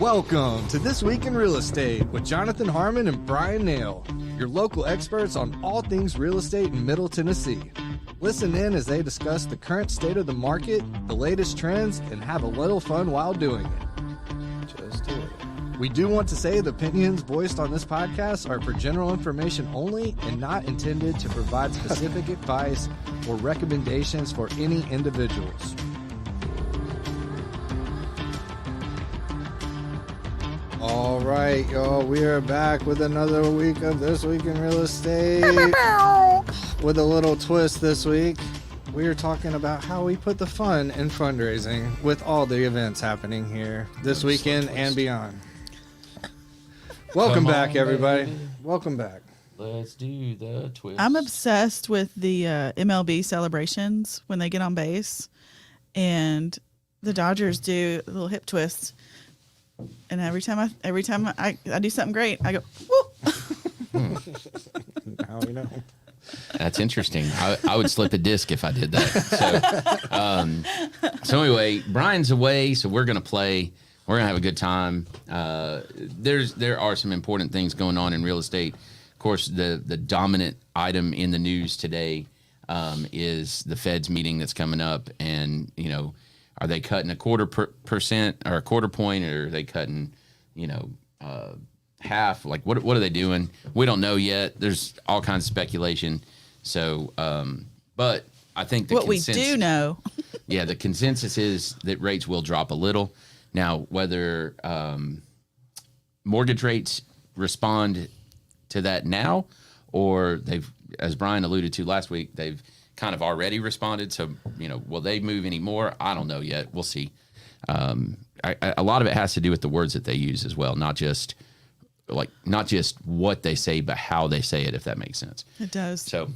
Welcome to This Week in Real Estate with Jonathan Harmon and Brian Nail, your local experts on all things real estate in Middle Tennessee. Listen in as they discuss the current state of the market, the latest trends, and have a little fun while doing it. Just do it. We do want to say the opinions voiced on this podcast are for general information only and not intended to provide specific advice or recommendations for any individuals. All right, y'all, we are back with another week of This Week in Real Estate. With a little twist this week, we are talking about how we put the fun in fundraising with all the events happening here this weekend and beyond. Welcome back, everybody. Baby. Welcome back. Let's do the twist. I'm obsessed with the MLB celebrations when they get on base, and the Dodgers do a little hip twist. And every time I do something great, I go, whoop. Now we know. That's interesting. I would slip a disc if I did that. So anyway, Brian's away, so we're going to play. We're going to have a good time. There are some important things going on in real estate. Of course, the dominant item in the news today is the Fed's meeting that's coming up. And, you know, are they cutting a %, or a quarter point, or are they cutting, half? Like, what are they doing? We don't know yet. There's all kinds of speculation. So, but I think what we do know, yeah, the consensus is that rates will drop a little. Now, whether mortgage rates respond to that now, or they've, as Brian alluded to last week, they've kind of already responded. So, will they move any more? I don't know yet. We'll see. A lot of it has to do with the words that they use as well, not just what they say, but how they say it, if that makes sense. It does. So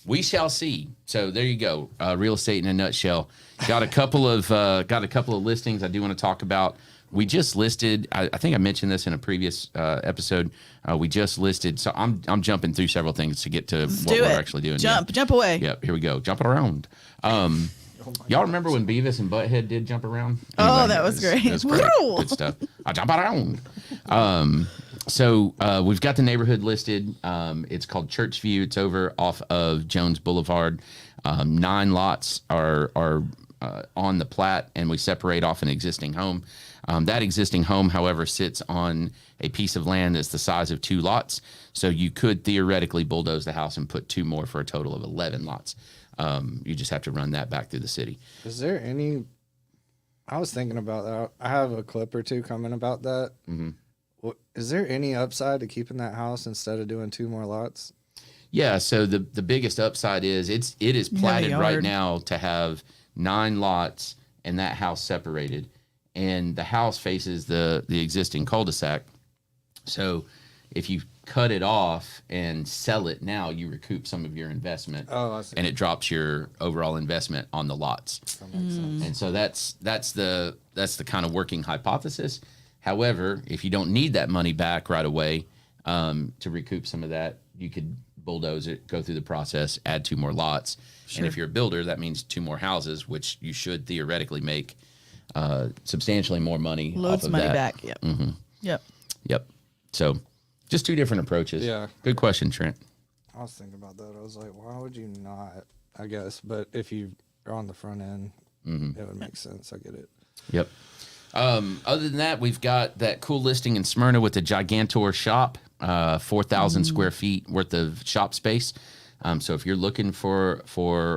we shall see. So there you go. Real estate in a nutshell. Got a couple of listings I do want to talk about. We just listed. I think I mentioned this in a previous episode. We just listed. So I'm jumping through several things to get to what we're actually doing. Jump away. Yep. Here we go. Jumping around. Y'all remember when Beavis and Butthead did jump around? Oh, that was great. That's great. Good stuff. I jump around. So we've got the neighborhood listed. It's called Churchview. It's over off of Jones Boulevard. 9 lots are on the plat, and we separate off an existing home. That existing home, however, sits on a piece of land that's the size of 2 lots. So you could theoretically bulldoze the house and put 2 more for a total of 11 lots. You just have to run that back through the city. Is there any... I was thinking about that. I have a clip or two coming about that. Mm-hmm. Is there any upside to keeping that house instead of doing 2 more lots? Yeah, so the biggest upside is it is platted right now to have 9 lots and that house separated. And the house faces the existing cul-de-sac. So if you cut it off and sell it now, you recoup some of your investment. Oh, I see. And it drops your overall investment on the lots. That makes sense. And so that's the kind of working hypothesis. However, if you don't need that money back right away to recoup some of that, you could bulldoze it, go through the process, add 2 more lots. Sure. And if you're a builder, that means 2 more houses, which you should theoretically make substantially more money. Loads off of money that. back. Yep. Mm-hmm. Yep. So just 2 different approaches. Yeah. Good question, Trent. I was thinking about that. I was like, why would you not? I guess. But if you are on the front end, it would make sense. I get it. Yep. Other than that, we've got that cool listing in Smyrna with the Gigantor shop, 4,000 square feet worth of shop space. So if you're looking for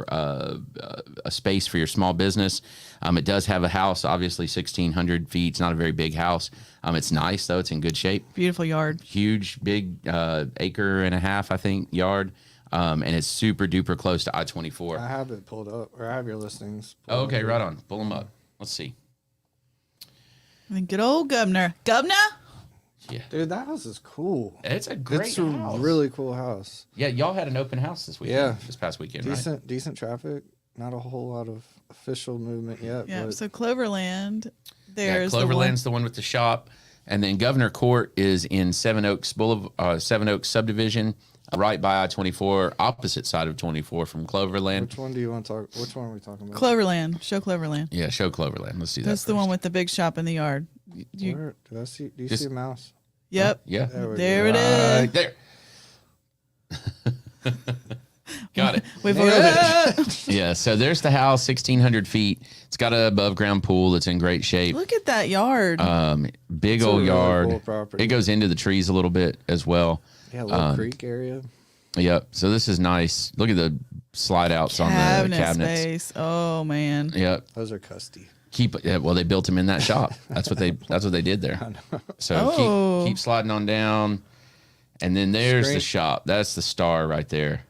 a space for your small business, it does have a house, obviously 1,600 feet. It's not a very big house. It's nice, though. It's in good shape. Beautiful yard. Huge, big acre and a half, I think, yard. And it's super duper close to I-24. I have it pulled up, or I have your listings. Oh, okay, right on. Pull them up. Let's see. I mean, good old Governor. Governor? Yeah. Dude, that house is cool. It's a great house. A really cool house. Yeah, y'all had an open house this weekend. Yeah. This past weekend, right? Decent traffic. Not a whole lot of official movement yet. Yeah, but so Cloverland. Cloverland's the one with the shop. And then Governor Court is in Seven Oaks subdivision, right by I-24, opposite side of 24 from Cloverland. Which one do you want to talk? Which one are we talking about? Cloverland. Show Cloverland. Yeah, show Cloverland. Let's do that. That's the one with the big shop in the yard. You, Did I see? Do you see a mouse? Yep. Yeah. There it is. Right there. Got it. We've already. Yeah, so there's the house, 1,600 feet. It's got an above ground pool that's in great shape. Look at that yard. Big It's a old really yard. cool property. It goes into the trees a little bit as well. Yeah, little creek area. Yep. So this is nice. Look at the slide outs on the Cabinet cabinets. space. Oh man. Yep. Those are custy. Well, they built them in that shop. That's what they did there. So keep sliding on down. And then there's the shop. That's the star right there.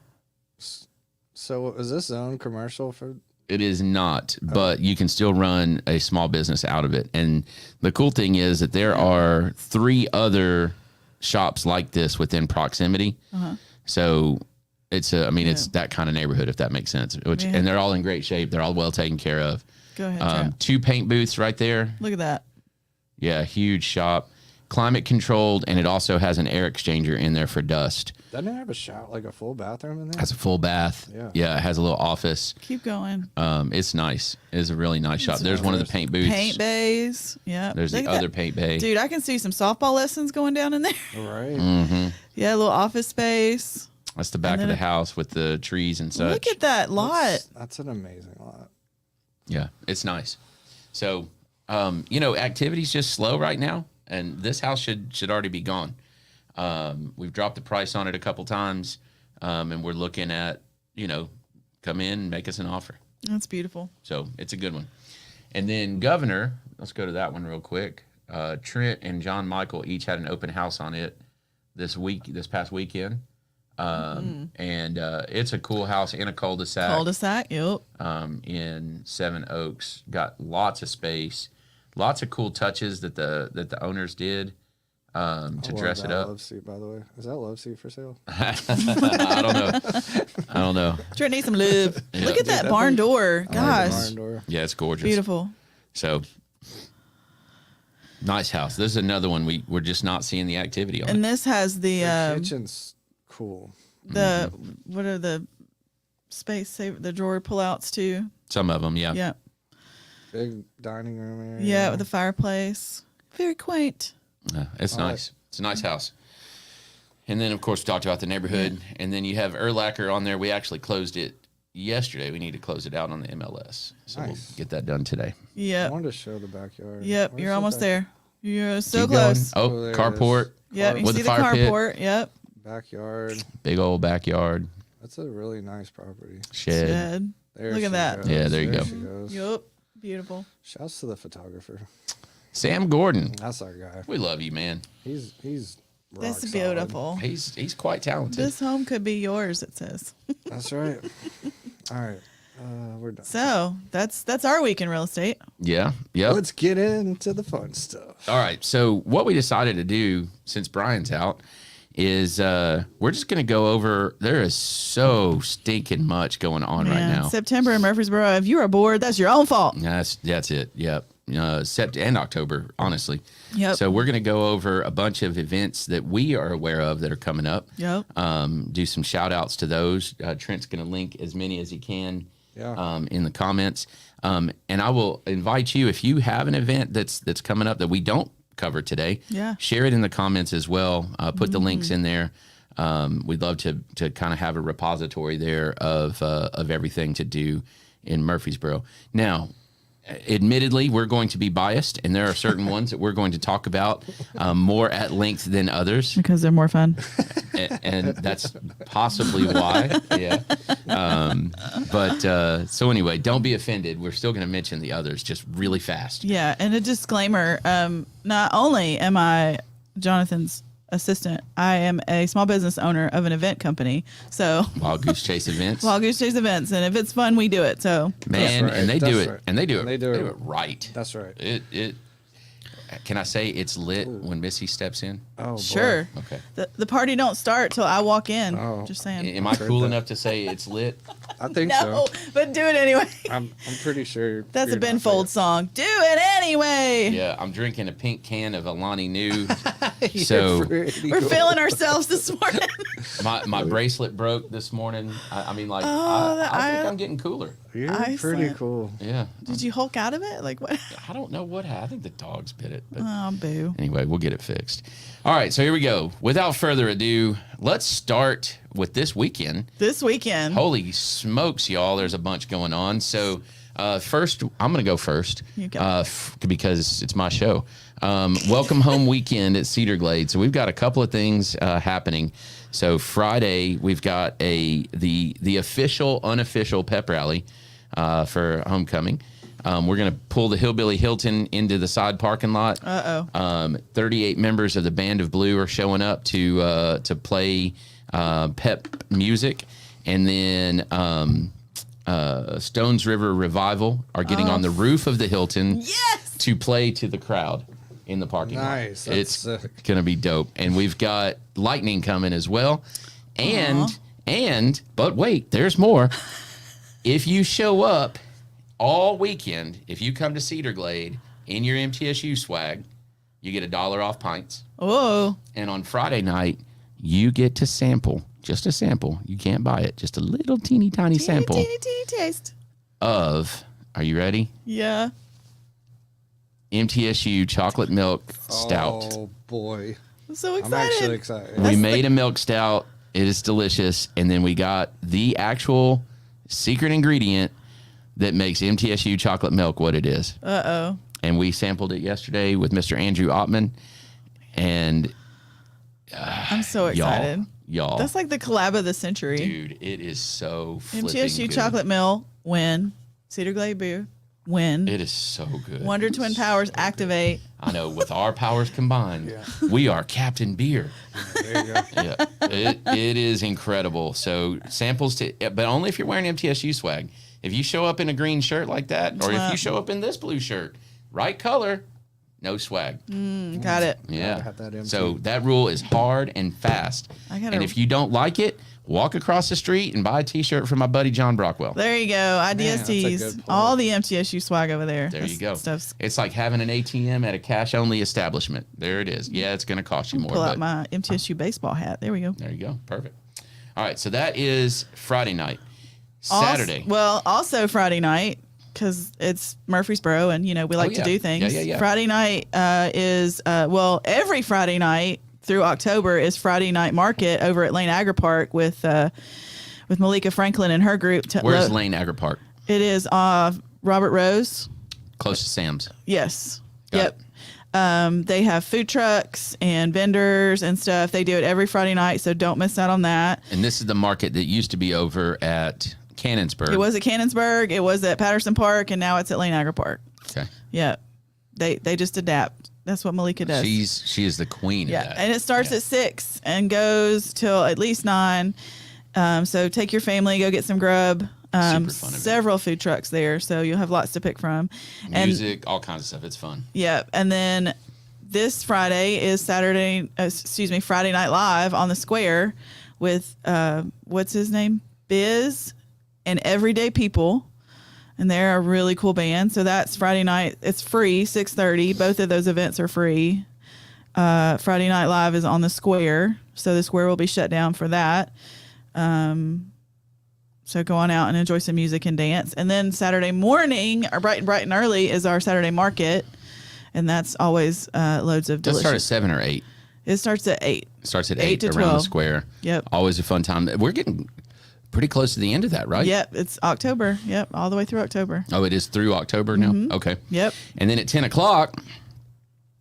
So is this zone commercial for? It is not, but you can still run a small business out of it. And the cool thing is that there are 3 other shops like this within proximity. So it's it's that kind of neighborhood, if that makes sense. And they're all in great shape. They're all well taken care of. Go ahead. 2 paint booths right there. Look at that. Yeah, huge shop, climate controlled, and it also has an air exchanger in there for dust. Doesn't it have a shower, like a full bathroom in there? Has a full bath. Yeah, it has a little office. Keep going. It's nice. It's a really nice shop. There's one of the paint booths. Paint bays. Yeah. There's the other paint bay. Dude, I can see some softball lessons going down in there. Right. Mm-hmm. Yeah, a little office space. That's the back of the house with the trees and such. Look at that lot. That's an amazing lot. Yeah, it's nice. So, activity's just slow right now, and this house should already be gone. We've dropped the price on it a couple times, and we're looking at, come in and make us an offer. That's beautiful. So it's a good one. And then Governor, let's go to that one real quick. Trent and John Michael each had an open house on it this past weekend. And it's a cool house in a cul-de-sac. Cul-de-sac, yep. In Seven Oaks. Got lots of space, lots of cool touches that the owners did to dress it up. Love seat, by the way. Is that love seat for sale? I don't know. Trent needs some lube. Look at that barn door. Gosh. Barn door. Yeah, it's gorgeous. Beautiful. So nice house. This is another one we're just not seeing the activity on. And this has the kitchen's cool. What are the the drawer pullouts too? Some of them, yeah. Yeah. Big dining room area. Yeah, with the fireplace. Very quaint. Yeah, it's nice. It's a nice house. And then, of course, we talked about the neighborhood. And then you have Erlacher on there. We actually closed it yesterday. We need to close it out on the MLS. So we'll get that done today. Yeah. I wanted to show the backyard. Yep, you're almost there. You're so Keep close. Going. Oh, carport. Yep, you with see the the fire pit. carport. Yep. Backyard. Big old backyard. That's a really nice property. Shed. There Look at that. Goes. Yeah, there you go. She goes. Yep. Beautiful. Shouts to the photographer. Sam Gordon. That's our guy. We love you, man. He's rock That's solid. beautiful. He's quite talented. This home could be yours, it says. That's right. All right. We're done. So that's our week in real estate. Yeah. Yep. Let's get into the fun stuff. All right. So what we decided to do since Brian's out is we're just going to go over. There is so stinking much going on right now. September in Murfreesboro. If you are bored, that's your own fault. That's it. Yep. September and October, honestly. Yep. So we're going to go over a bunch of events that we are aware of that are coming up. Yep. Do some shout outs to those. Trent's going to link as many as he can. Yeah. In the comments. And I will invite you, if you have an event that's coming up that we don't cover today, share it in the comments as well. Put the links in there. We'd love to kind of have a repository there of everything to do in Murfreesboro. Now, admittedly, we're going to be biased, and there are certain ones that we're going to talk about more at length than others. Because they're more fun. And that's possibly why. Yeah. But so anyway, don't be offended. We're still going to mention the others just really fast. Yeah. And a disclaimer, not only am I Jonathan's assistant, I am a small business owner of an event company. So Wild Goose Chase Events. Wild Goose Chase Events. And if it's fun, we do it. So man, right. and they do it. Right. And they do it. They do it right. That's right. It can I say it's lit when Missy steps in? Oh, boy. sure. Okay. The party don't start till I walk in. Oh. Just saying. Am I cool enough to say it's lit? I think No, so. but do it anyway. I'm pretty sure. That's you're a Ben not Folds song. Do it anyway. Yeah, I'm drinking a pink can of Alani New. saying. So Pretty We're cool. feeling ourselves this morning. My bracelet broke this morning. I mean, like, Oh, I think I'm getting cooler. You're Iceland. pretty cool. Yeah. Did you Hulk out of it? Like what? I don't know what happened. I think the dogs bit it. But Oh, boo. anyway, we'll get it fixed. All right, so here we go. Without further ado, let's start with this weekend. This weekend. Holy smokes, y'all. There's a bunch going on. So first, I'm going to go first You go. because it's my show. Welcome home weekend at Cedar Glade. So we've got a couple of things happening. So Friday, we've got the official, unofficial pep rally for homecoming. We're going to pull the Hillbilly Hilton into the side parking lot. 38 members of the Band of Blue are showing up to play pep music. And then Stones River Revival are getting on the roof of the Hilton to play to the crowd in the parking lot. Nice. That's It's sick. going to be dope. And we've got Lightning coming as well. But wait, there's more. If you show up all weekend, if you come to Cedar Glade in your MTSU swag, you get $1 off pints. Oh. And on Friday night, you get to sample, just a sample. You can't buy it, just a little teeny tiny sample Teeny taste. of, are you ready? Yeah. MTSU chocolate milk stout. Oh boy, I'm so I'm excited. actually excited. We made a milk stout. It is delicious. And then we got the actual secret ingredient that makes MTSU chocolate milk what it is. Uh-oh. And we sampled it yesterday with Mr. Andrew Ottman. And I'm so excited. y'all. That's like the collab of the century. Dude, it is so flipping MTSU good. Chocolate Mill, win. Cedar Glade Beer, win. It is so good. Wonder Twin Powers, activate. I know, with our powers combined, Yeah. we are Captain Beer. There you go. Yeah, it is incredible. So samples but only if you're wearing MTSU swag. If you show up in a green shirt like that, or if you show up in this blue shirt, right color, no swag. Got it. Yeah. have that empty. So that rule is hard and fast. gotta- And if you don't like it, walk across the street and buy a T-shirt from my buddy John Brockwell. There you go. that's a IDSTs. good point. All the MTSU swag over there. There you go. Stuff's It's like having an ATM at a cash-only establishment. There it is. Yeah, it's going to cost you more. pull out But my MTSU baseball hat. There we go. there you go. Perfect. All right, so that is Friday night. Also- Saturday. also Friday night, because it's Murfreesboro and, we like yeah. to do things. Yeah. Friday night is, every Friday night through October is Friday Night Market over at Lane Agri Park with Malika Franklin and her group. Where's Lane Agri Park? It is Robert Rose. Close to Sam's. Yes. Got Yep. They have food trucks and vendors and stuff. They do it every Friday night, so don't miss out on that. And this is the market that used to be over at Cannonsburg. It was at Cannonsburg, it was at Patterson Park, and now it's at Lane Agri Park. Okay. Yeah. They just adapt. That's what Malika does. She is the queen of that. And it starts at 6 and goes till at least 9. So take your family, go get some grub. Super fun event. Several food trucks there, so you'll have lots to pick from. Music, all kinds of stuff. It's fun. Yeah, and then this Friday is Friday Night Live on the Square with what's his name, Biz, and Everyday People, and they're a really cool band. So that's Friday night. It's free, 6:30. Both of those events are free. Friday Night Live is on the Square, so the Square will be shut down for that. So go on out and enjoy some music and dance. And then Saturday morning, or bright and early, is our Saturday market. And that's always loads of Does it delicious. start at 7 or 8? It starts at 8. Starts at 8 8 to around 12. the square. Yep. Always a fun time. We're getting pretty close to the end of that, right? Yep. It's October. Yep. All the way through October. Oh, it is through October now? Okay. Yep. And then at 10 o'clock,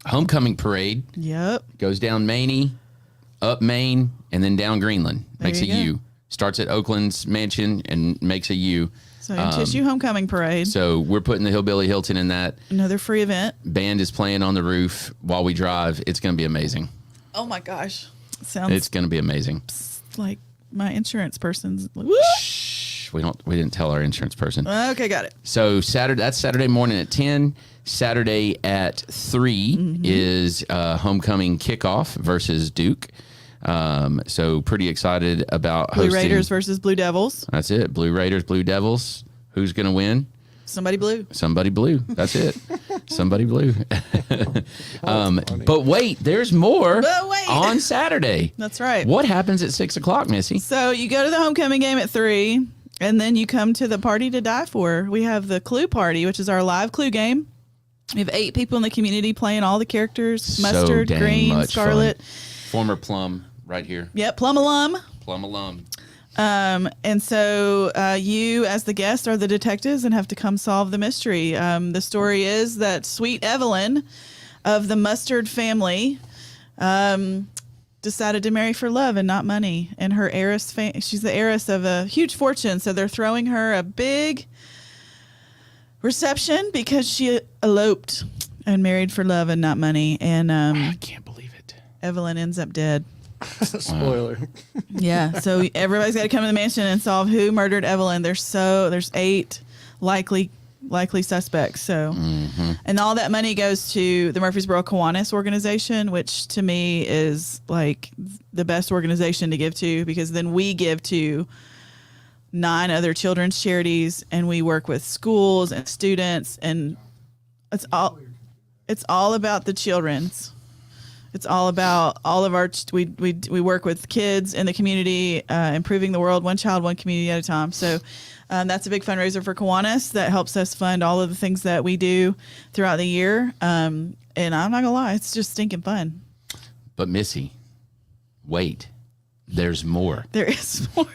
homecoming parade Yep. goes down Maney, up Main, and then down Greenland. Makes a you go. U. Starts at Oaklands Mansion and makes a U. So MTSU Homecoming Parade. So we're putting the Hillbilly Hilton in that. Another free event. Band is playing on the roof while we drive. It's going to be amazing. Oh my gosh. Sounds It's going to be amazing. like my insurance person's. Shh, we didn't tell our insurance person. Okay, got it. So that's Saturday morning at 10. Saturday at 3 is homecoming kickoff versus Duke. So pretty excited about Blue hosting. Raiders versus Blue Devils. That's it. Blue Raiders, Blue Devils. Who's going to win? Somebody blew. Somebody blew. That's it. Somebody blew. But wait, there's more on Saturday. That's right. What happens at 6 o'clock, Missy? So you go to the homecoming game at 3, and then you come to the party to die for. We have the Clue Party, which is our live Clue game. We have 8 people in the community playing all the characters: Mustard, Green, Scarlet. Fun. Former Plum right here. Yep, Plum alum. Plum alum. And so you, as the guest, are the detectives and have to come solve the mystery. The story is that sweet Evelyn of the Mustard family decided to marry for love and not money. And her heiress, she's the heiress of a huge fortune, so they're throwing her a big reception because she eloped and married for love and not money. And I can't believe it. Evelyn ends up dead. Spoiler. Yeah, so everybody's got to come to the mansion and solve who murdered Evelyn. There's 8 likely suspects. So, and all that money goes to the Murfreesboro Kiwanis organization, which to me is like the best organization to give to, because then we give to 9 other children's charities, and we work with schools and students, and it's all about the children's. It's all about all of our, we work with kids in the community, improving the world, one child, one community at a time. So that's a big fundraiser for Kiwanis that helps us fund all of the things that we do throughout the year. And I'm not going to lie, it's just stinking fun. But Missy, wait, there's more. There is more.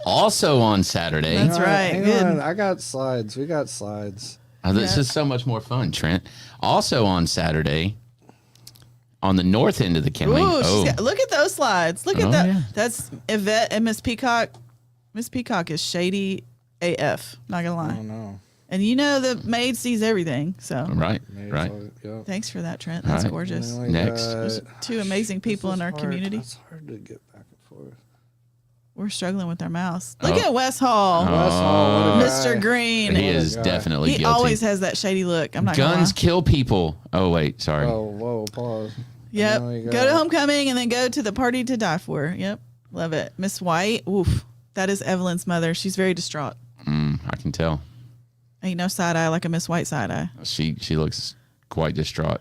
Also on Saturday. That's right. Hang Good. on. I got slides. We got slides. This is so much more fun, Trent. Also on Saturday, on the north end of the county. Ooh, look at those slides. Look at that. Yeah. That's Yvette and Miss Peacock. Miss Peacock is shady AF. Not gonna lie. Oh no. And you know the maid sees everything. So Right. Yep. thanks for that, Trent. That's Right. gorgeous. Next. There's 2 amazing people in our community. It's hard to get back and forth. We're struggling with our mouse. Look at Wes Hall, Wes Hall, what a Mr. guy. Green. He is definitely He guilty. always has that shady look. I'm not gonna Guns lie. kill people. Oh, wait. Sorry. Oh, whoa, pause. Yep. Now we Go got- to homecoming and then go to the party to die for. Yep. Love it. Miss White. Oof. That is Evelyn's mother. She's very distraught. I can tell. Ain't no side eye like a Miss White side eye. She looks quite distraught.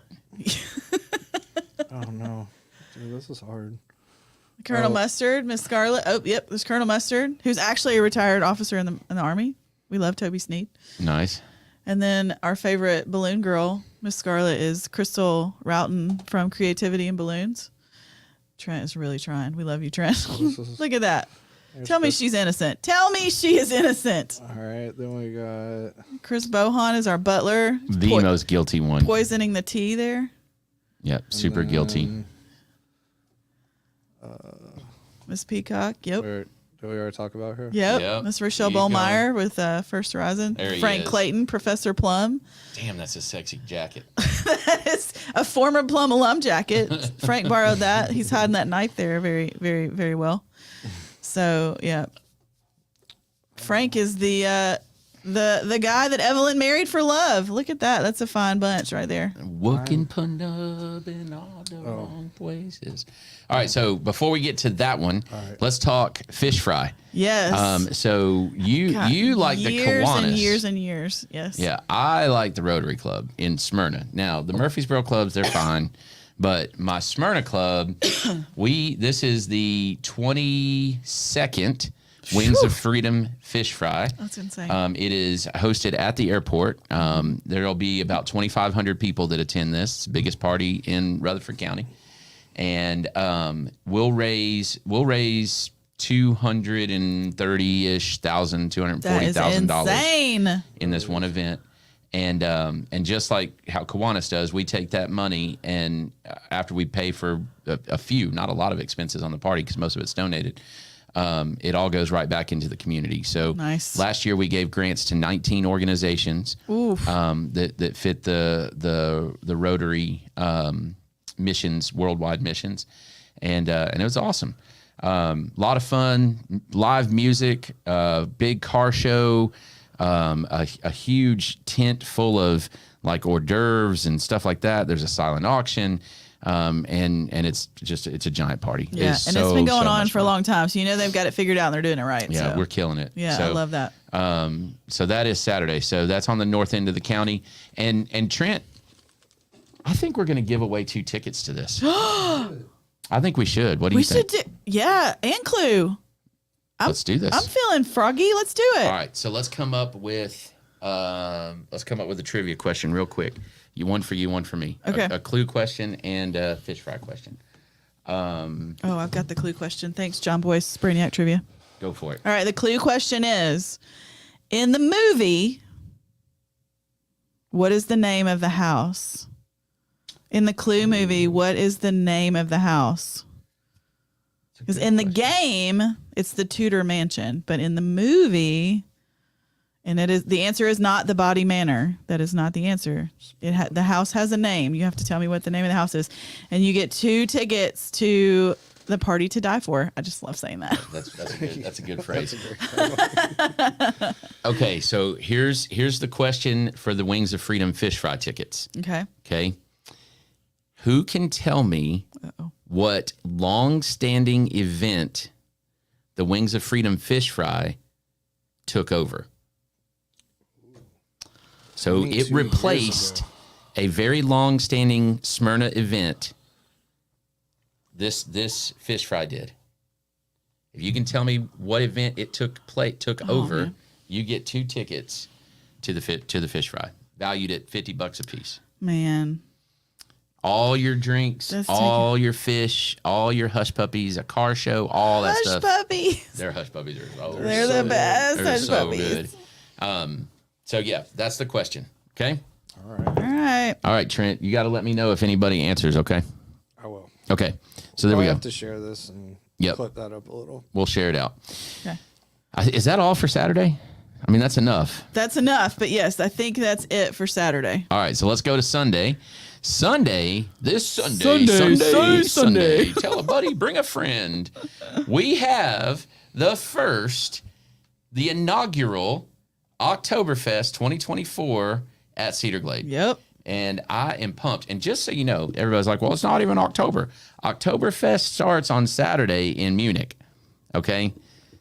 Oh no, dude, this is hard. Colonel Mustard, Miss Scarlet. Oh, yep. There's Colonel Mustard, who's actually a retired officer in the Army. We love Toby Sneed. Nice. And then our favorite balloon girl, Miss Scarlet, is Crystal Roughton from Creativity and Balloons. Trent is really trying. We love you, Trent. Look at that. Tell me she's innocent. Tell me she is innocent. All right, then we got Chris Bohan is our butler. The most guilty one. Poisoning the tea there. Yep. Super guilty. Miss Peacock. Yep. Did we already talk about her? Yep. Miss Rochelle There you go. Bollmeyer with First Horizon. There he Frank is. Clayton, Professor Plum. Damn, that's a sexy jacket. It's a former Plum alum jacket. Frank borrowed that. He's hiding that knife there very, very, very well. So, yeah. Frank is the guy that Evelyn married for love. Look at that. That's a fine bunch right there. Wookin' pun up in all the wrong places. All right, so before we get to that one, let's talk fish fry. Yes. So you like the years Kiwanis. and years and years. Yes. Yeah, I like the Rotary Club in Smyrna. Now, the Murfreesboro clubs, they're fine. But my Smyrna club, this is the 22nd Wings of Freedom Fish Fry. That's insane. It is hosted at the airport. There'll be about 2,500 people that attend this. It's the biggest party in Rutherford County. And we'll raise $230,000, $240,000 insane. in this one event. And just like how Kiwanis does, we take that money and after we pay for a few, not a lot of expenses on the party because most of it's donated, it all goes right back into the community. So Nice. Last year we gave grants to 19 organizations that fit the Rotary missions, worldwide missions, and it was awesome. A lot of fun, live music, big car show. A huge tent full of like hors d'oeuvres and stuff like that. There's a silent auction. And it's a giant party. Yeah, It's and it's been going on for a fun. long time, so they've got it figured out and they're doing it right. Yeah, so. we're killing it. Yeah, so, I love that. So that is Saturday. So that's on the north end of the county. And Trent, I think we're going to give away 2 tickets to this. I think we should. What do you think? We should and Clue. Let's do this. I'm feeling froggy. Let's do it. All right, so let's come up with a trivia question real quick. One for you, one for me. Okay. A Clue question and a fish fry question. I've got the Clue question. Thanks, John Boyce, Brainiac Trivia. Go for it. All right, the Clue question is, in the movie, what is the name of the house? In the Clue movie, what is the name of the house? Because in the game, it's the Tudor Mansion, but in the movie, and the answer is not the Body Manor. That is not the answer. The house has a name. You have to tell me what the name of the house is, and you get 2 tickets to the Party to Die For. I just love saying that. That's a good phrase. Okay, so here's the question for the Wings of Freedom fish fry tickets. Okay. Who can tell me what long-standing event the Wings of Freedom fish fry took over? So it replaced a very long-standing Smyrna event. This fish fry did. If you can tell me what event it took over, man, you get 2 tickets to the fish fry, valued at $50 a piece. Man. All your drinks, all your fish, all your hush puppies, a car show, all that stuff. Hush puppies. Their hush puppies are they're the best they're hush so puppies. Good. So yeah, that's the question. Okay. All right, Trent, you got to let me know if anybody answers. Okay. I will. Okay. So there we go. I have to share this and clip that up a little. We'll share it out. Okay. Okay. Is that all for Saturday? I mean, that's enough. That's enough. But yes, I think that's it for Saturday. All right. So let's go to Sunday. This Sunday. Tell a buddy, bring a friend. We have the inaugural Oktoberfest 2024 at Cedar Glade. Yep. And I am pumped. And just so you know, everybody's like, well, it's not even October. Oktoberfest starts on Saturday in Munich. Okay.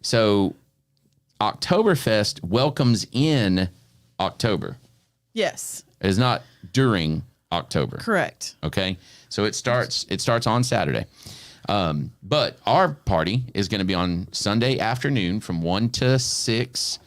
So Oktoberfest welcomes in October. Yes. It is not during October. Correct. Okay. So it starts on Saturday. But our party is going to be on Sunday afternoon from 1 to 6.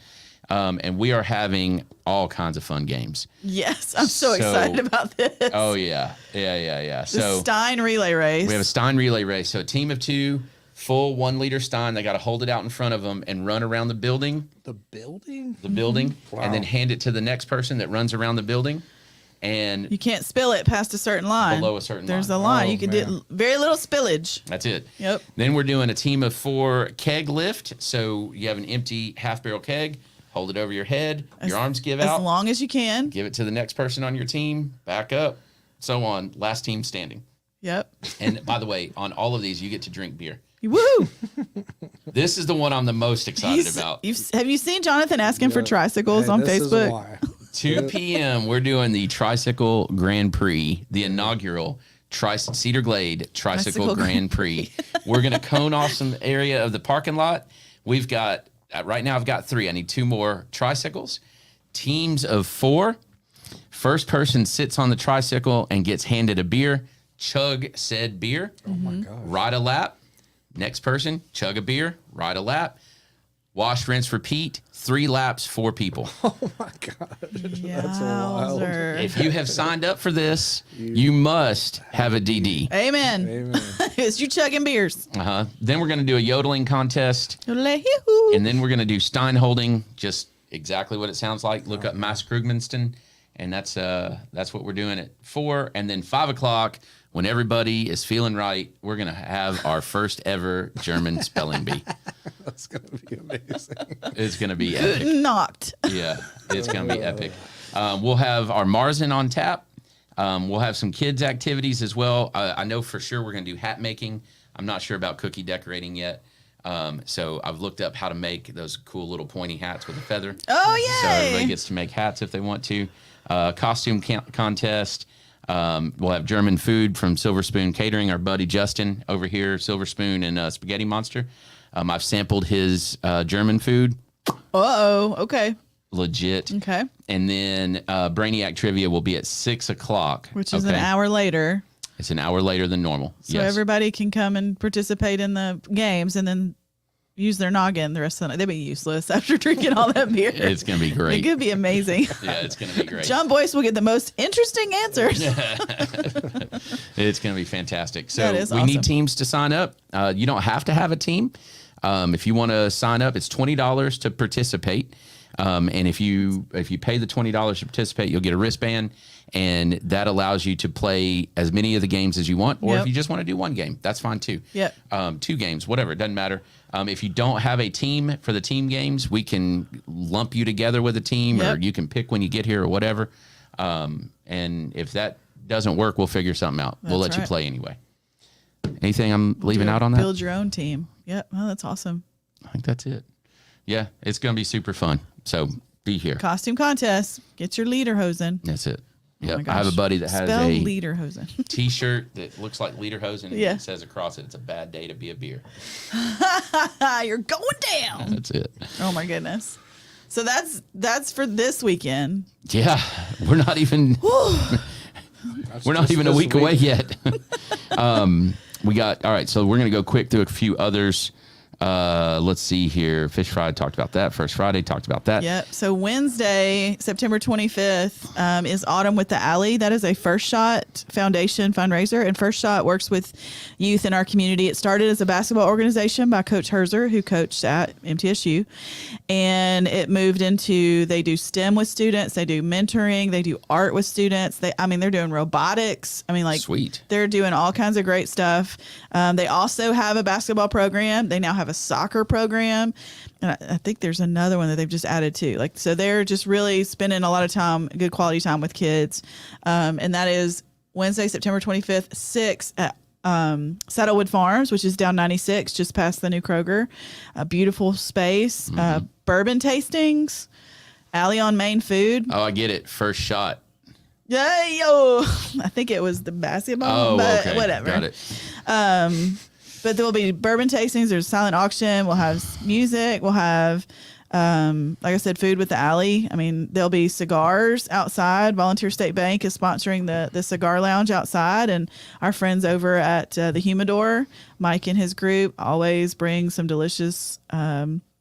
And we are having all kinds of fun games. Yes, I'm so excited about this. Oh, yeah. Yeah. The Stein relay race. We have a Stein relay race. So a team of 2, full 1-liter Stein. They got to hold it out in front of them and run around the building. The building? The building. Wow. And then hand it to the next person that runs around the building. And you can't spill it past a certain line. Below a certain There's line. a line. You can do very little spillage. That's it. Yep. Then we're doing a team of 4 keg lift. So you have an empty half-barrel keg. Hold it over your head. Your arms give out. As long as you can. Give it to the next person on your team. Back up. So on. Last team standing. Yep. And by the way, on all of these, you get to drink beer. Woo! This is the one I'm the most excited about. Have you seen Jonathan asking for tricycles on Facebook? Is why. 2 p.m. We're doing the Tricycle Grand Prix, the inaugural Cedar Glade Tricycle Grand Prix. We're going to cone off some area of the parking lot. We've got, right now I've got 3. I need 2 more tricycles. Teams of 4. First person sits on the tricycle and gets handed a beer. Chug said beer. Oh my God. Ride a lap. Next person, chug a beer. Ride a lap. Wash, rinse, repeat. 3 laps, 4 people. Oh my God. That's wild. If you have signed up for this, you must have a DD. Amen. It's you chugging beers. Then we're going to do a yodeling contest. And then we're going to do Stein holding, just exactly what it sounds like. Look up Mass Krugmanston. And that's what we're doing at 4. And then 5 o'clock, when everybody is feeling right, we're going to have our first ever German spelling bee. That's going to be amazing. It's going to be epic. Knocked. Yeah, it's going to be epic. We'll have our Marzen on tap. We'll have some kids' activities as well. I know for sure we're going to do hat making. I'm not sure about cookie decorating yet. So I've looked up how to make those cool little pointy hats with a feather. Oh, yay! So everybody gets to make hats if they want to. Costume contest. We'll have German food from Silver Spoon Catering. Our buddy Justin over here, Silver Spoon and Spaghetti Monster. I've sampled his German food. Okay. Legit. Okay. And then Brainiac Trivia will be at 6 o'clock. Which is an hour later. It's an hour later than normal. So everybody can come and participate in the games and then use their noggin the rest of the night. They'll be useless after drinking all that beer. It's going to be great. It could be amazing. Yeah, it's going to be great. John Boyce will get the most interesting answers. It's going to be fantastic. So we awesome. need teams to sign up. You don't have to have a team. If you want to sign up, it's $20 to participate. And if you pay the $20 to participate, you'll get a wristband, and that allows you to play as many of the games as you want. Or if you just want to do one game, that's fine too. Yep. 2 games, whatever, it doesn't matter. If you don't have a team for the team games, we can lump you together with a team, or you can pick when you get here or whatever. And if that doesn't work, we'll figure something out. We'll let you play anyway. Anything I'm leaving out on that? Build your own team. Yep. Oh, that's awesome. I think that's it. Yeah, it's going to be super fun. So be here. Costume contest. Get your lederhosen. That's it. Yeah, Oh I have a buddy that has Spell a lederhosen. T-shirt that looks like lederhosen, and it says across it, "It's a bad day to be a beer." You're going down. That's it. Oh my goodness. So that's for this weekend. Yeah, we're not even a week away yet. We got all right. So we're gonna go quick through a few others. Let's see here. Fish Fry talked about that. First Friday talked about that. Yep. So Wednesday, September 25th, is Autumn with the Alley. That is a First Shot Foundation fundraiser, and First Shot works with youth in our community. It started as a basketball organization by Coach Herzer, who coached at MTSU, and it moved into, they do STEM with students, they do mentoring, they do art with students. They're doing robotics. Sweet. They're doing all kinds of great stuff. They also have a basketball program. They now have a soccer program, and I think there's another one that they've just added to. So they're just really spending a lot of time, good quality time with kids, and that is Wednesday, September 25th, 6 at Saddlewood Farms, which is down 96, just past the new Kroger. A beautiful space. Bourbon tastings, Alley on Main food. Oh, I get it. First Shot. Yeah, I think it was the basketball, but okay. Whatever. Got it. But there will be bourbon tastings. There's silent auction. We'll have music. We'll have, like I said, food with the Alley. There'll be cigars outside. Volunteer State Bank is sponsoring the cigar lounge outside. And our friends over at the Humidor, Mike and his group, always bring some delicious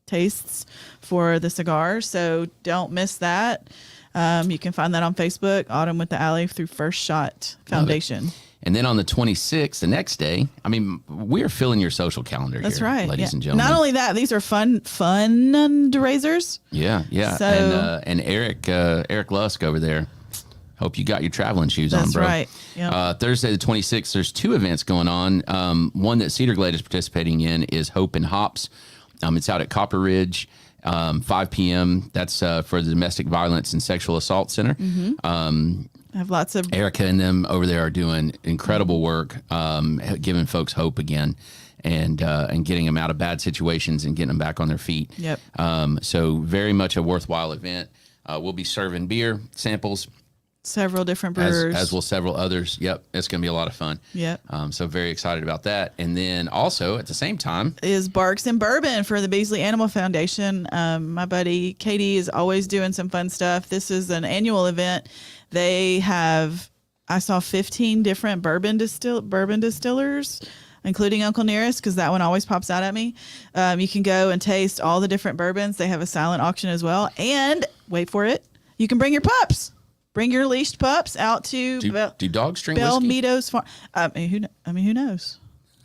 tastes for the cigars. So don't miss that. You can find that on Facebook, Autumn with the Alley, through First Shot Foundation. And then on the 26th, the next day, we're filling your social calendar. That's here, right, ladies and gentlemen. Not only that, these are fun fundraisers. Yeah. So, and Eric Lusk over there. Hope you got your traveling shoes on, bro. That's right. Yep. Thursday the 26th, there's 2 events going on. One that Cedar Glade is participating in is Hope and Hops. It's out at Copper Ridge. 5 p.m. That's for the Domestic Violence and Sexual Assault Center. I have lots of Erica and them over there are doing incredible work, giving folks hope again, and getting them out of bad situations and getting them back on their feet. Yep. So very much a worthwhile event. We'll be serving beer samples. Several different brewers. As will several others. Yep. It's going to be a lot of fun. Yep. So very excited about that. And then also at the same time is Barks and Bourbon for the Beasley Animal Foundation. My buddy Katie is always doing some fun stuff. This is an annual event. They have, I saw 15 different bourbon distillers, including Uncle Nearest, because that one always pops out at me. You can go and taste all the different bourbons. They have a silent auction as well. And wait for it, you can bring your pups. Bring your leashed pups out to do dogs drink Belle whiskey? Meadows Farm. Who knows?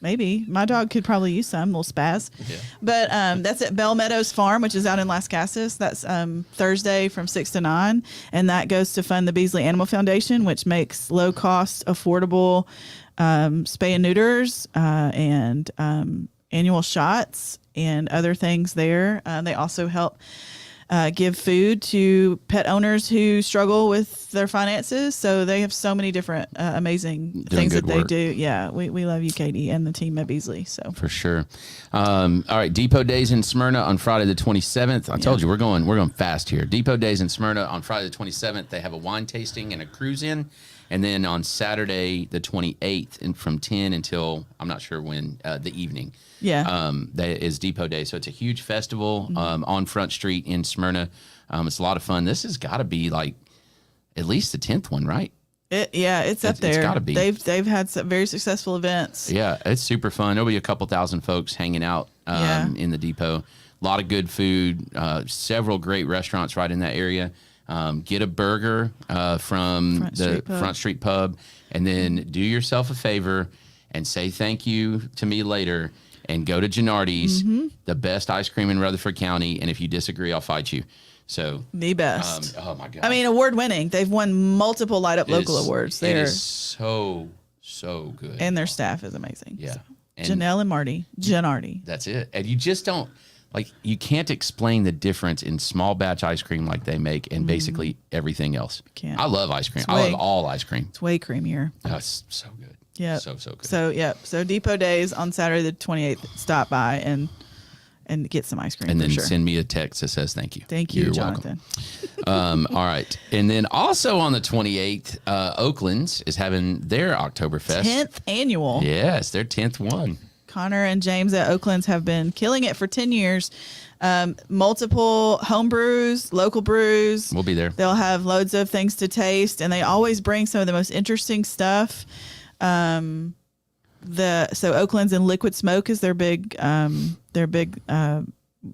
Maybe my dog could probably use some little spaz. Yeah. But that's at Belle Meadows Farm, which is out in Las Casas. That's Thursday from 6 to 9, and that goes to fund the Beasley Animal Foundation, which makes low cost, affordable spay and neuters and annual shots and other things there. They also help give food to pet owners who struggle with their finances. So they have so many different amazing things that they do. Yeah, we love you, Katie, and the team at Beasley. So for sure. All right, Depot Days in Smyrna on Friday the 27th. I told you we're going fast here. Depot Days in Smyrna on Friday the 27th. They have a wine tasting and a cruise in. And then on Saturday, the 28th, and from 10 until, I'm not sure when, the evening. Yeah. That is Depot Day. So it's a huge festival on Front Street in Smyrna. It's a lot of fun. This has got to be like at least the 10th one, right? It's up there. It's got to be. They've had some very successful events. Yeah, it's super fun. There'll be a couple thousand folks hanging out in the depot. A lot of good food, several great restaurants right in that area. Get a burger from Front Street Pub, and then do yourself a favor and say thank you to me later, and go to Gennardi's, the best ice cream in Rutherford County. And if you disagree, I'll fight you. So the best. Oh my God! I mean, award winning. They've won multiple Light Up Local awards. It is so good, and their staff is amazing. Yeah, so. Janelle and Marty, Gennardi. That's it. And you just don't. Like, you can't explain the difference in small batch ice cream like they make and basically everything else. Can't. I love ice cream. I love all ice cream. It's way creamier. Oh, it's so good. Yeah. So good. So Depot Days on Saturday the 28th. Stop by and get some ice cream. And then sure. send me a text that says thank you. Thank you, You're Jonathan. All right. And then also on the 28th, Oaklands is having their Oktoberfest. 10th annual. Yes, their 10th one. Connor and James at Oaklands have been killing it for 10 years. Multiple home brews, local brews. We'll be there. They'll have loads of things to taste, and they always bring some of the most interesting stuff. So Oaklands and Liquid Smoke is their big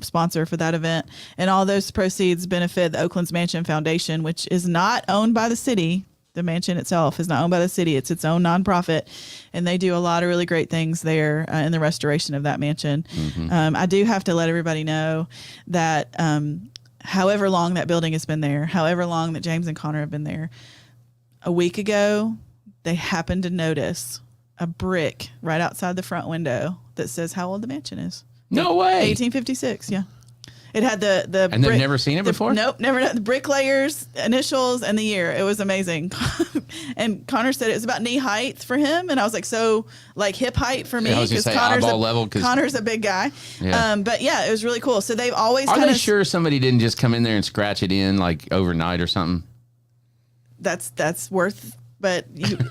sponsor for that event, and all those proceeds benefit the Oaklands Mansion Foundation, which is not owned by the city. The mansion itself is not owned by the city. It's its own nonprofit, and they do a lot of really great things there in the restoration of that mansion. I do have to let everybody know that however long that building has been there, however long that James and Connor have been there, a week ago, they happened to notice a brick right outside the front window that says how old the mansion is. No way. 1856, yeah. It had the and they've never seen it before? Nope, never. The bricklayers, initials, and the year. It was amazing. And Connor said it was about knee height for him, and I was like, so like hip height for me, because Connor's a big guy. Yeah. But yeah, it was really cool. So they've always. Are they sure somebody didn't just come in there and scratch it in like overnight or something? That's worth. But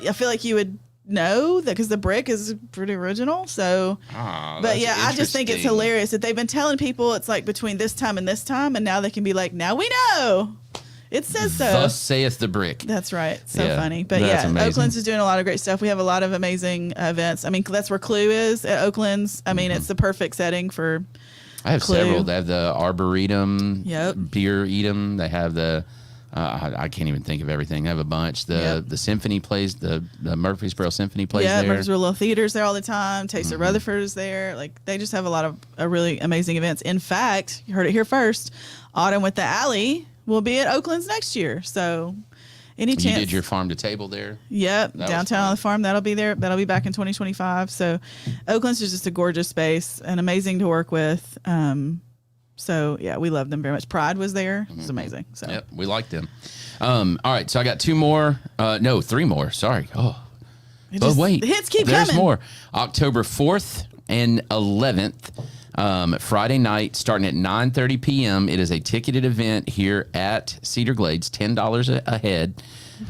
I feel like you would know that because the brick is pretty original. So, but yeah, I just think it's hilarious that they've been telling people it's like between this time, and now they can be like, now we know. It says so. Thus saith the brick. That's right. So funny. But yeah, amazing. Oaklands is doing a lot of great stuff. We have a lot of amazing events. I mean, that's where Clue is at Oaklands. I mean, it's the perfect setting for I have Clue. several. They have the Arboretum, Yep. Beer Eatum. They have the I can't even think of everything. They have a bunch. The Symphony plays, the Murfreesboro Symphony plays there. Yeah, Murfreesboro Little Theater's there all the time. Taste of Rutherford is there. Like, they just have a lot of really amazing events. In fact, you heard it here first, Autumn with the Alley will be at Oaklands next year. So any chance. You did your farm to table there? Yep, downtown on the farm. That'll be there. That'll be back in 2025. So Oaklands is just a gorgeous space and amazing to work with. So yeah, we love them very much. Pride was there. It was amazing. So yep, we like them. All right, so I got 2 more. No, 3 more. Sorry. Oh, wait. The hits keep There's coming. more. October 4th and 11th, Friday night, starting at 9:30 p.m. It is a ticketed event here at Cedar Glades. $10 a head.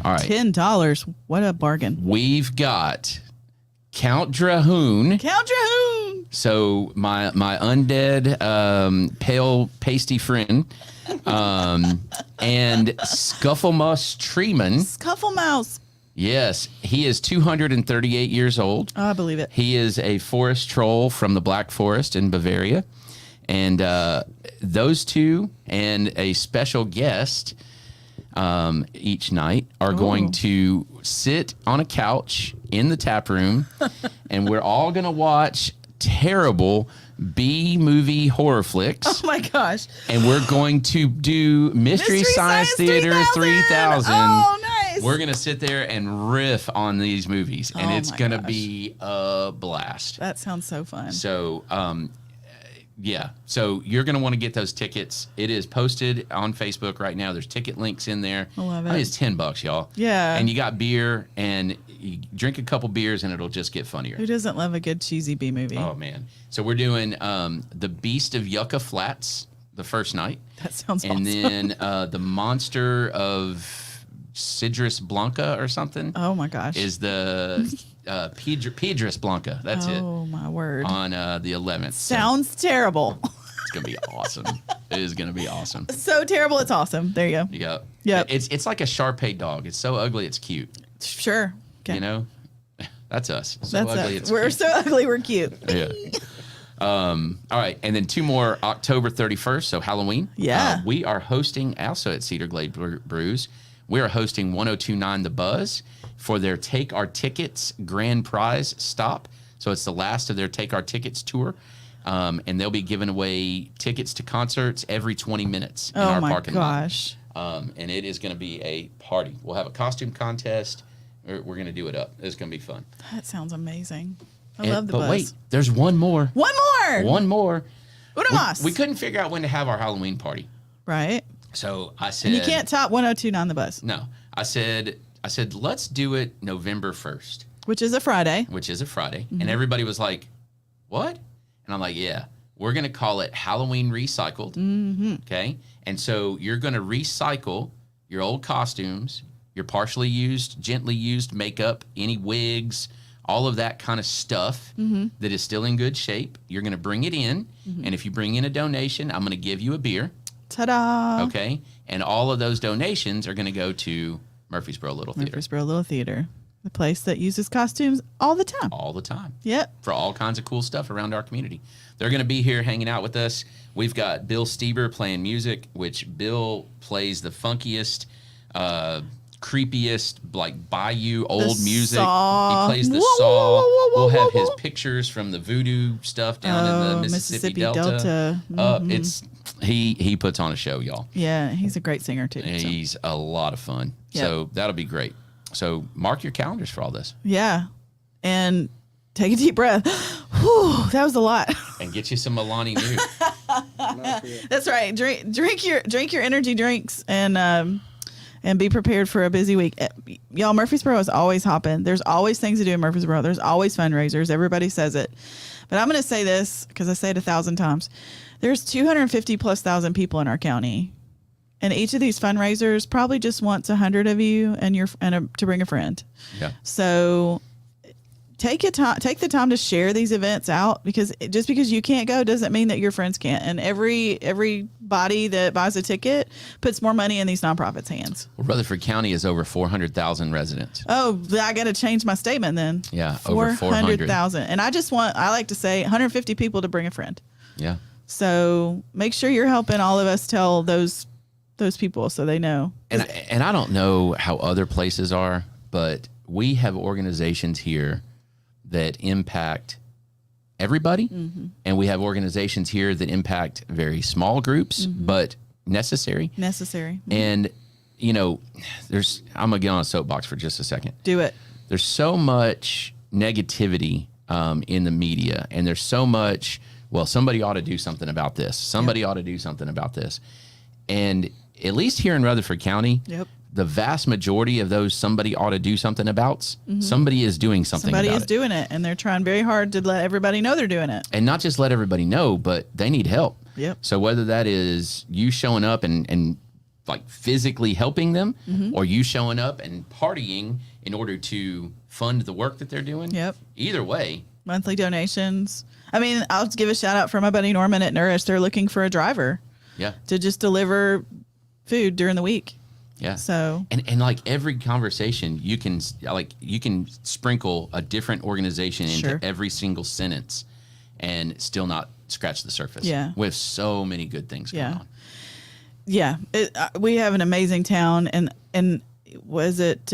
All right. $10. What a bargain. We've got Count Drahoon. Count Drahoon. So my undead pale pasty friend, and Scufflemouse Treeman. Scufflemouse. Yes, he is 238 years old. Oh, I believe it. He is a forest troll from the Black Forest in Bavaria, and those two and a special guest each night are going to sit on a couch in the tap room, and we're all going to watch terrible B-movie horror flicks. Oh my gosh. And we're going to do Mystery Science Theater 3000. Oh, nice. We're going to sit there and riff on these movies, and it's going to be a blast. That sounds so fun. So Yeah. So you're going to want to get those tickets. It is posted on Facebook right now. There's ticket links in there. I love it. I mean, it's $10, y'all. Yeah. And you got beer, and you drink a couple beers, and it'll just get funnier. Who doesn't love a good cheesy B movie? Oh, man. So we're doing The Beast of Yucca Flats the first night. That sounds awesome. And then The Monster of Cidrus Blanca or something. Oh, my gosh. Is the Piedras Blanca. That's it. Oh, my word. On the 11th. Sounds terrible. It's going to be awesome. It is going to be awesome. So terrible, it's awesome. There you go. Yep. Yep. It's like a Shar-Pei dog. It's so ugly, it's cute. Sure. Okay. You know? That's us. So That's ugly, us. it's We're cute. so ugly, we're cute. Yeah. All right. And then 2 more, October 31st, so Halloween. Yeah. We are hosting, also at Cedar Glade Brews, we are hosting 1029 The Buzz for their Take Our Tickets grand prize stop. So it's the last of their Take Our Tickets tour. And they'll be giving away tickets to concerts every 20 minutes in our parking gosh. lot. And it is going to be a party. We'll have a costume contest. We're going to do it up. It's going to be fun. That sounds amazing. I love the but buzz. wait, there's one more. One more. One more. Una más. We couldn't figure out when to have our Halloween party. Right. So I said, And you can't top 1029 The Buzz, No, I said, let's do it November 1st, which is a Friday. which is a Friday. And everybody was like, what? And I'm like, yeah, we're going to call it Halloween Recycled. Mm-hmm. Okay. And so you're going to recycle your old costumes, your partially used, gently used makeup, any wigs, all of that kind of stuff that is still in good shape. You're going to bring it in. And if you bring in a donation, I'm going to give you a beer. Ta-da. Okay. And all of those donations are going to go to Murfreesboro Little Theater. Murfreesboro Little Theater, the place that uses costumes all the time. All the time. Yep. For all kinds of cool stuff around our community. They're going to be here hanging out with us. We've got Bill Stieber playing music, which Bill plays the funkiest, creepiest, like bayou old music. saw. He plays the Whoa, saw. whoa, whoa, whoa, We'll have whoa, his whoa. pictures from the voodoo stuff down in the Mississippi Delta. It's he puts on a show, y'all. Yeah, he's a great singer too. so. He's a lot of fun. Yep. So that'll be great. So mark your calendars for all this. Yeah. And take a deep breath. Whew, that was a lot. And get you some Milani New. That's right. Drink your energy drinks and be prepared for a busy week. Y'all, Murfreesboro is always hopping. There's always things to do in Murfreesboro. There's always fundraisers. Everybody says it. But I'm going to say this because I say it 1,000 times. There's 250,000+ people in our county. And each of these fundraisers probably just wants 100 of you to bring a friend. Yeah. So take the time to share these events out, because just because you can't go doesn't mean that your friends can't. And everybody that buys a ticket puts more money in these nonprofits' hands. Well, Rutherford County is over 400,000 residents. Oh, I got to change my statement then. Yeah, over 400,000. And I like to say 150 people to bring a friend. Yeah. So make sure you're helping all of us tell those people so they know. And I don't know how other places are, but we have organizations here that impact everybody. And we have organizations here that impact very small groups, but necessary. And, I'm going to get on a soapbox for just a second. Do it. There's so much negativity in the media, and there's so much, well, somebody ought to do something about this. Somebody ought to do something about this. And at least here in Rutherford County, the vast majority of those somebody ought to do something about, somebody is doing something about it. Somebody is doing it, and they're trying very hard to let everybody know they're doing it. And not just let everybody know, but they need help. Yep. So whether that is you showing up and like physically helping them, or you showing up and partying in order to fund the work that they're doing. Yep. Either way. Monthly donations. I mean, I'll give a shout out for my buddy Norman at Nourish. They're looking for a driver. Yeah. To just deliver food during the week. Yeah. So and like every conversation, you can sprinkle a different organization into every single sentence, and still not scratch the surface. Yeah. We have so many good things going on. Yeah. We have an amazing town, and was it?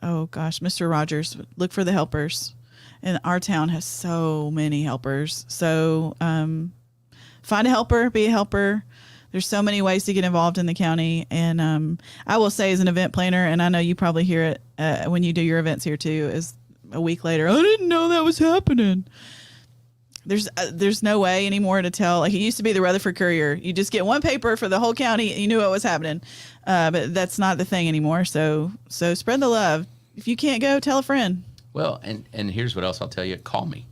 Oh gosh, Mr. Rogers, look for the helpers, and our town has so many helpers. So find a helper, be a helper. There's so many ways to get involved in the county. And I will say, as an event planner, and I know you probably hear it when you do your events here too, is a week later, I didn't know that was happening. there's no way anymore to tell. Like it used to be the Rutherford Courier. You just get one paper for the whole county and you knew what was happening. But that's not the thing anymore. So spread the love. If you can't go, tell a friend. Well, and here's what else I'll tell you. Call me.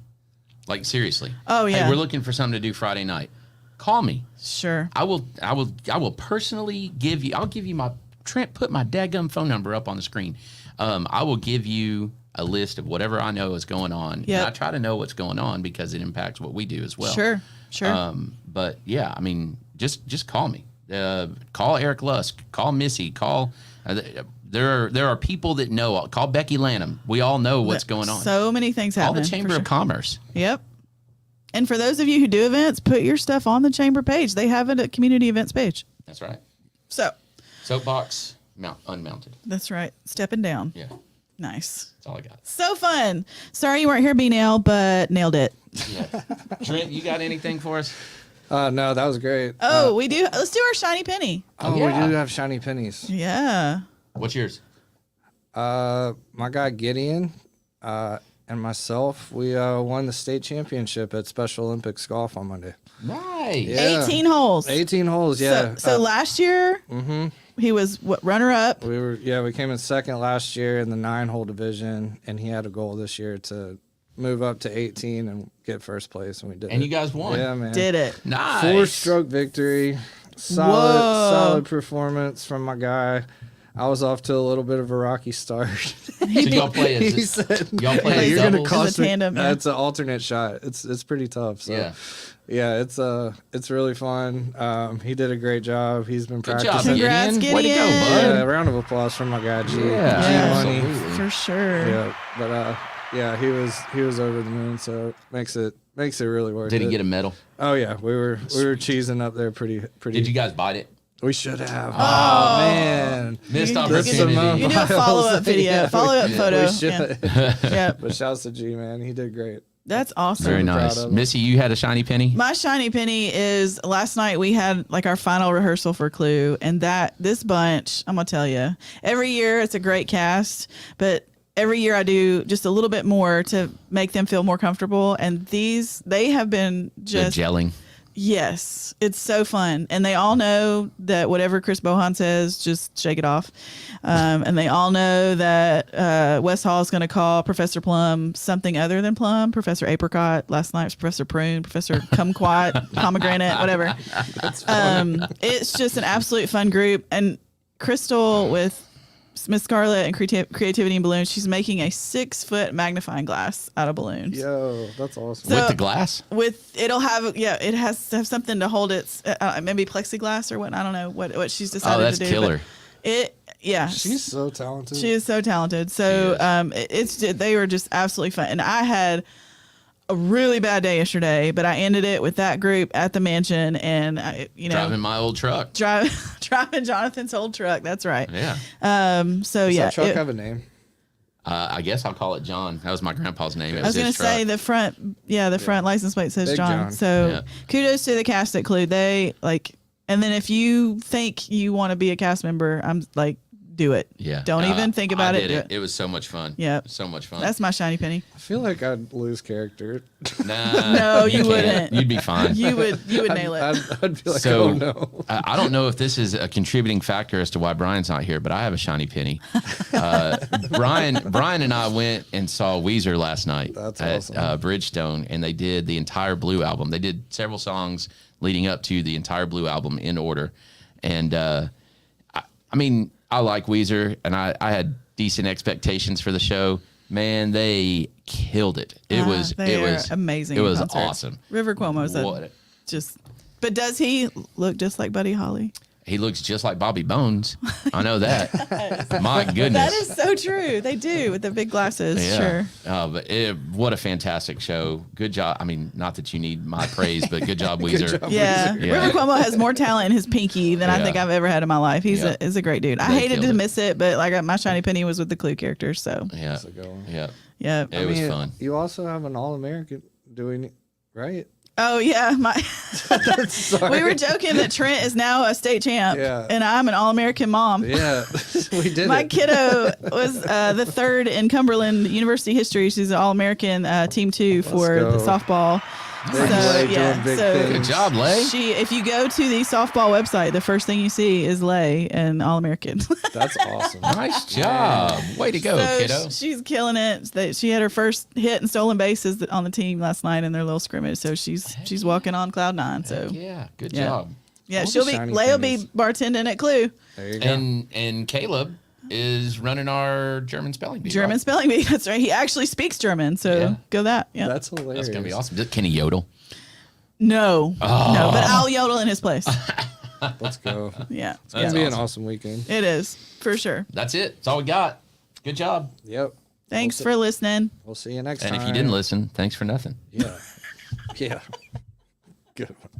Like seriously. Oh yeah. Hey, we're looking for something to do Friday night. Call me. Sure. I will personally give you. I'll give you my Trent. Put my dadgum phone number up on the screen. I will give you a list of whatever I know is going on. Yeah. And I try to know what's going on because it impacts what we do as well. Sure. But yeah, I mean, just call me. Call Eric Lusk. Call Missy. Call. There are people that know. Call Becky Lanham. We all know what's going on. So many things happening. Call the Chamber of Commerce. Yep. And for those of you who do events, put your stuff on the chamber page. They have it at community events page. That's right. So. Soapbox unmounted. That's right. Stepping down. Yeah. Nice. That's all I got. So fun. Sorry you weren't here, B-Nail, but nailed it. Yeah. Trent, you got anything for us? No, that was great. Oh, we do. Let's do our shiny penny. Oh, yeah. we do have shiny pennies. Yeah. What's yours? My guy Gideon and myself, we won the state championship at Special Olympics golf on Monday. Nice. Yeah. 18 holes. 18 holes, yeah. So last year, he was runner up. We came in second last year in the 9-hole division, and he had a goal this year to move up to 18 and get first place, and we did. And you guys won. Yeah, man. Did it. Nice. 4-stroke victory. Solid performance from my guy. I was off to a little bit of a rocky start. So y'all play He as said, y'all play "Hey, as you're gonna doubles? cost As a me." tandem, yeah. That's an alternate shot. It's pretty tough. So yeah, it's really fun. He did a great job. He's been Good job, practicing. Congrats, Gideon. Way to go, Gideon. bud. Yeah, round of applause for my guy G. Yeah, G Money. absolutely. For sure. Yeah, but yeah, he was over the moon. So it makes it really worth it. Did he get a medal? Oh yeah, we were cheesing up there pretty. Did you guys bite it? We should have. Oh man, Missed You opportunity. You do a follow-up video, Yeah, follow-up photo. We should. Yeah. But shouts to G, man. He did great. That's awesome. Very proud nice. of him. Missy, you had a shiny penny? My shiny penny is last night we had like our final rehearsal for Clue, and this bunch, I'm gonna tell you, every year it's a great cast, but every year I do just a little bit more to make them feel more comfortable. And they have been just The gelling. Yes, it's so fun. And they all know that whatever Chris Bohan says, just shake it off. And they all know that Wes Hall is going to call Professor Plum something other than Plum, Professor Apricot. Last night was Professor Prune, Professor Kumquat, Pomegranate, whatever. It's just an absolute fun group. And Crystal with Miss Scarlett and Creativity in Balloons, she's making a 6-foot magnifying glass out of balloons. Yo, that's awesome. So- With the glass? It has to have something to hold its maybe plexiglass or what, I don't know what she's decided Oh, that's to do. killer. She's so talented. She is so talented. So they were just absolutely fun. And I had a really bad day yesterday, but I ended it with that group at the mansion, and Driving my old truck. driving Jonathan's old truck. That's right. Yeah. Does that truck have a name? I guess I'll call it John. That was my grandpa's name. It I was going his to say truck. the front license plate says Big John. John. So Yeah. kudos to the cast at Clue. They and then if you think you want to be a cast member, I'm like, do it. Yeah. Don't even think about I it. did Do it. It was so much fun. Yep. So much fun. That's my shiny penny. I feel like I'd lose character. Nah. No, you can't. wouldn't. You'd be fine. You would nail it. I'd be like, So oh no. I don't know if this is a contributing factor as to why Brian's not here, but I have a shiny penny. Brian and I went and saw Weezer last night That's at awesome. Bridgestone, and they did the entire Blue album. They did several songs leading up to the entire Blue album in order. And I mean, I like Weezer, and I had decent expectations for the show. Man, they killed it. It was amazing. It was concert. awesome. River Cuomo's but does he look just like Buddy Holly? He looks just like Bobby Bones. I know that. My goodness. That is so true. They do with the big glasses. Sure. But what a fantastic show. Good job. I mean, not that you need my praise, but good job, Weezer. job. Yeah. Yeah. River Cuomo has more talent in his pinky than I Yeah. think I've ever had in my life. He's Yeah. a great dude. I They hated killed to it. miss it, but like my shiny penny was with the Clue characters. So Yeah. That's a good one. Yeah. yeah. It was fun. You also have an All-American doing it, right? Oh yeah. Sorry. We were joking that Trent is now a state champ, Yeah. and I'm an All-American mom. Yeah, we did My it. kiddo was the third in Cumberland University history. She's an All-American Team 2 for go. the softball. Lay doing big things. Good job, Lay. If you go to the softball website, the first thing you see is Lay and All-American. That's awesome. Nice job. Way to go, kiddo. She's killing it. She had her first hit and stolen bases on the team last night in their little scrimmage. So she's walking on cloud 9. So Yeah, good job. Yeah, All Lay will be bartending at Clue. There you go. And Caleb is running our German spelling bee. German right? spelling bee. That's right. He actually speaks German. So Yeah. go that. Yeah. That's hilarious. That's gonna be awesome. Can he yodel? No. No, but I'll yodel in his place. Let's go. Yeah. It's going to be an awesome weekend. It is, for sure. That's it. That's all we got. Good job. Yep. Thanks for listening. We'll see you next And time. if you didn't listen, thanks for nothing. Yeah. Yeah. Good one.